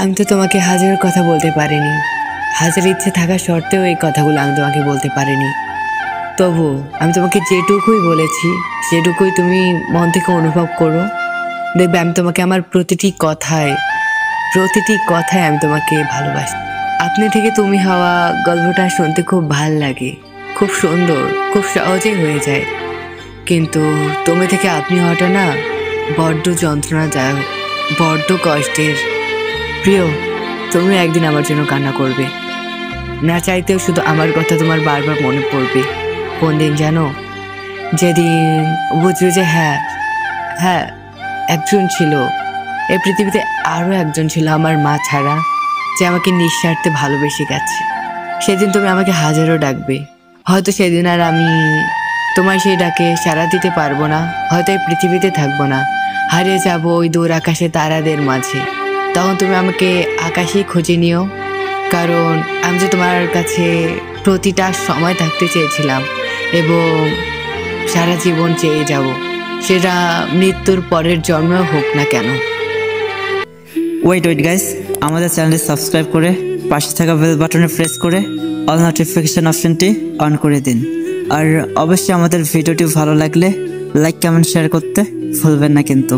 আমি তো তোমাকে হাজার কথা বলতে পারিনি, হাজার ইচ্ছে থাকা সত্ত্বেও এই কথাগুলো আমি তোমাকে বলতে পারিনি। তবু আমি তোমাকে যেটুকুই বলেছি সেটুকুই তুমি মন থেকে অনুভব করো। দেখবে আমি তোমাকে আমার প্রতিটি কথায় আমি তোমাকে ভালোবাসি। আপনি থেকে তুমি হওয়া গল্পটা শুনতে খুব ভাল লাগে, খুব সুন্দর, খুব সহজেই হয়ে যায়। কিন্তু তুমি থেকে আপনি হওয়াটা না বড্ড যন্ত্রণাদায়ক, বড্ড কষ্টের। প্রিয়, তুমি একদিন আমার জন্য কান্না করবে, না চাইতেও শুধু আমার কথা তোমার বারবার মনে পড়বে। কোন দিন জানো? যেদিন বুঝবে যে হ্যাঁ হ্যাঁ একজন ছিল এই পৃথিবীতে, আরও একজন ছিল আমার মা ছাড়া, যে আমাকে নিঃস্বার্থে ভালোবেসে গেছে। সেদিন তুমি আমাকে হাজারও ডাকবে। হয়তো সেদিন আর আমি তোমার সেই ডাকে সাড়া দিতে পারবো না, হয়তো এই পৃথিবীতে থাকবো না, হারিয়ে যাবো ওই দূর আকাশে তারাদের মাঝে। তখন তুমি আমাকে আকাশেই খুঁজে নিও, কারণ আমি যে তোমার কাছে প্রতিটা সময় থাকতে চেয়েছিলাম এবং সারা জীবন চেয়ে যাব, সেটা মৃত্যুর পরের জন্মেও হোক না কেন। ওয়েট গাইস, আমাদের চ্যানেলটি সাবস্ক্রাইব করে পাশে থাকা বেল বাটনে প্রেস করে অল নোটিফিকেশন অপশনটি অন করে দিন। আর অবশ্যই আমাদের ভিডিওটি ভালো লাগলে লাইক কমেন্ট শেয়ার করতে ভুলবেন না কিন্তু।